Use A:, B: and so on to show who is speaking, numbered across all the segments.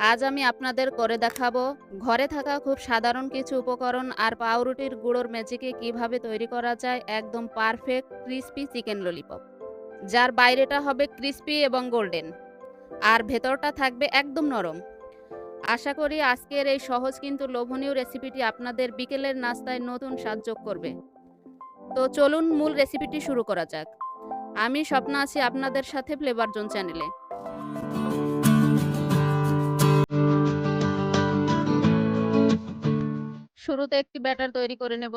A: আজ আমি আপনাদের করে দেখাবো ঘরে থাকা খুব সাধারণ কিছু উপকরণ আর পাউরুটির গুঁড়োর ম্যাজিকে কিভাবে তৈরি করা যায় একদম পারফেক্ট ক্রিস্পি চিকেন ললিপপ, যার বাইরেটা হবে ক্রিস্পি এবং গোল্ডেন আর ভেতরটা থাকবে একদম নরম। আশা করি আজকের এই সহজ কিন্তু লোভনীয় রেসিপিটি আপনাদের বিকেলের নাস্তায় নতুন স্বাদ যোগ করবে। তো চলুন মূল রেসিপিটি শুরু করা যাক। আমি স্বপ্না আছি আপনাদের সাথে ফ্লেভার জোন চ্যানেলে। শুরুতে একটি ব্যাটার তৈরি করে নেব।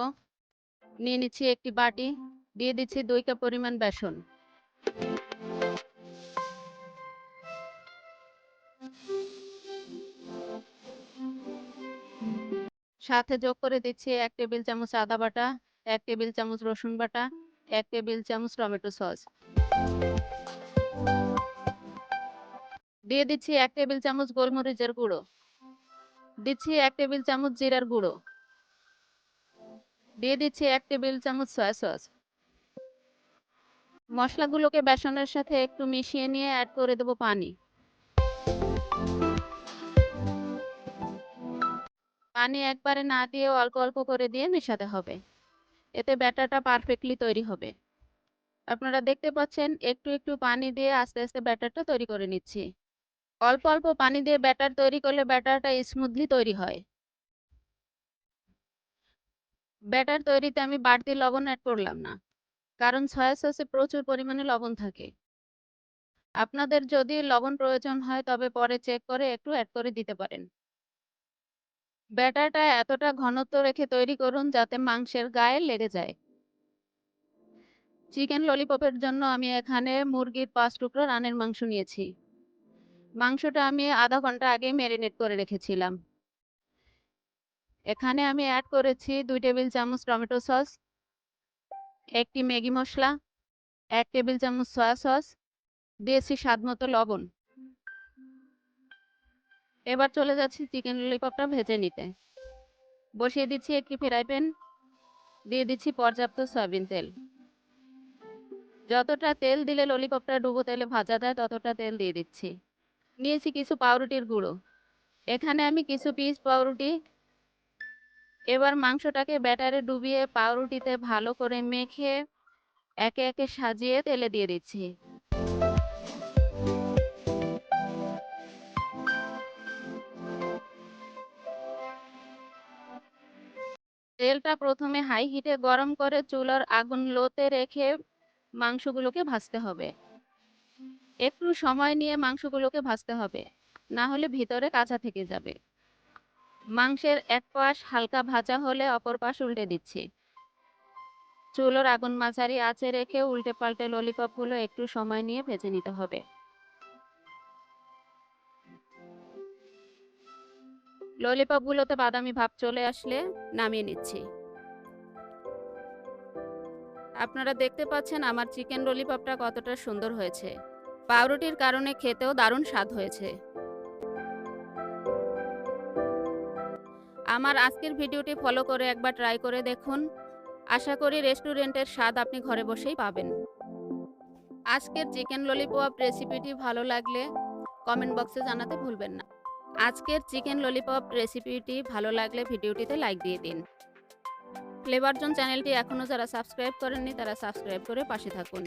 A: নিয়ে নিচ্ছি একটি বাটি, দিয়ে দিচ্ছি 2 কাপ পরিমাণ বেসন, সাথে যোগ করে দিচ্ছি 1 টেবিল চামচ আদা বাটা, 1 টেবিল চামচ রসুন বাটা, 1 টেবিল চামচ টমেটো সস, দিয়ে দিচ্ছি 1 টেবিল চামচ গোলমরিচের গুঁড়ো, দিচ্ছি 1 টেবিল চামচ জিরার গুঁড়ো, দিয়ে দিচ্ছি 1 টেবিল চামচ সয়া সস। মশলাগুলোকে বেসনের সাথে একটু মিশিয়ে নিয়ে অ্যাড করে দেব পানি। পানি একবারে না দিয়ে অল্প অল্প করে দিয়ে মেশাতে হবে, এতে ব্যাটারটা পারফেক্টলি তৈরি হবে। আপনারা দেখতে পাচ্ছেন একটু একটু পানি দিয়ে আস্তে আস্তে ব্যাটারটা তৈরি করে নিচ্ছি। অল্প অল্প পানি দিয়ে ব্যাটার তৈরি করলে ব্যাটারটা স্মুথলি তৈরি হয়। ব্যাটার তৈরিতে আমি বাড়তি লবণ অ্যাড করলাম না, কারণ সয়া সসে প্রচুর পরিমাণে লবণ থাকে। আপনাদের যদি লবণ প্রয়োজন হয় তবে পরে চেক করে একটু অ্যাড করে দিতে পারেন। ব্যাটারটা এতটা ঘনত্ব রেখে তৈরি করুন যাতে মাংসের গায়ে লেগে যায়। চিকেন ললিপপের জন্য আমি এখানে মুরগির 5 টুকরো রানের মাংস নিয়েছি। মাংসটা আমি আধা ঘন্টা আগে ম্যারিনেট করে রেখেছিলাম। এখানে আমি অ্যাড করেছি 2 টেবিল চামচ টমেটো সস, একটি ম্যাগি মশলা, 1 টেবিল চামচ সয়া সস, দিয়েছি স্বাদমতো লবণ। এবার চলে যাচ্ছি চিকেন ললিপপটা ভেজে নিতে। বসিয়ে দিচ্ছি একটি ফ্রাই প্যান, দিয়ে দিচ্ছি পর্যাপ্ত সয়াবিন তেল। যতটা তেল দিলে ললিপপটা ডুবো তেলে ভাজা যায় ততটা তেল দিয়ে দিচ্ছি। নিয়েছি কিছু পাউরুটির গুঁড়ো, এখানে আমি কিছু পিস পাউরুটি। এবার মাংসটাকে ব্যাটারে ডুবিয়ে পাউরুটিতে ভালো করে মেখে একে একে সাজিয়ে তেলে দিয়ে দিচ্ছি। তেলটা প্রথমে হাই হিটে গরম করে চুলার আগুন লোতে রেখে মাংসগুলোকে ভাজতে হবে। একটু সময় নিয়ে মাংসগুলোকে ভাজতে হবে, না হলে ভিতরে কাঁচা থেকে যাবে। মাংসের এক পাশ হালকা ভাজা হলে অপর পাশ উল্টে দিচ্ছি। চুলার আগুন মাঝারি আঁচে রেখে উল্টে পাল্টে ললিপপগুলো একটু সময় নিয়ে ভেজে নিতে হবে। ললিপপগুলোতে বাদামি ভাব চলে আসলে নামিয়ে নিচ্ছি। আপনারা দেখতে পাচ্ছেন আমার চিকেন ললিপপটা কতটা সুন্দর হয়েছে। পাউরুটির কারণে খেতেও দারুণ স্বাদ হয়েছে। আমার আজকের ভিডিওটি ফলো করে একবার ট্রাই করে দেখুন। আশা করি রেস্টুরেন্টের স্বাদ আপনি ঘরে বসেই পাবেন। আজকের চিকেন ললিপপ রেসিপিটি ভালো লাগলে কমেন্ট বক্সে জানাতে ভুলবেন না। আজকের চিকেন ললিপপ রেসিপিটি ভালো লাগলে ভিডিওটিতে লাইক দিয়ে দিন। ফ্লেভার জোন চ্যানেলটি এখনও যারা সাবস্ক্রাইব করেননি তারা সাবস্ক্রাইব করে পাশে থাকুন।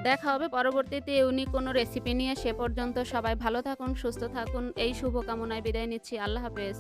A: দেখা হবে পরবর্তীতে ইউনিক কোনো রেসিপি নিয়ে। সে পর্যন্ত সবাই ভালো থাকুন, সুস্থ থাকুন, এই শুভকামনায় বিদায় নিচ্ছি। আল্লাহ হাফেজ।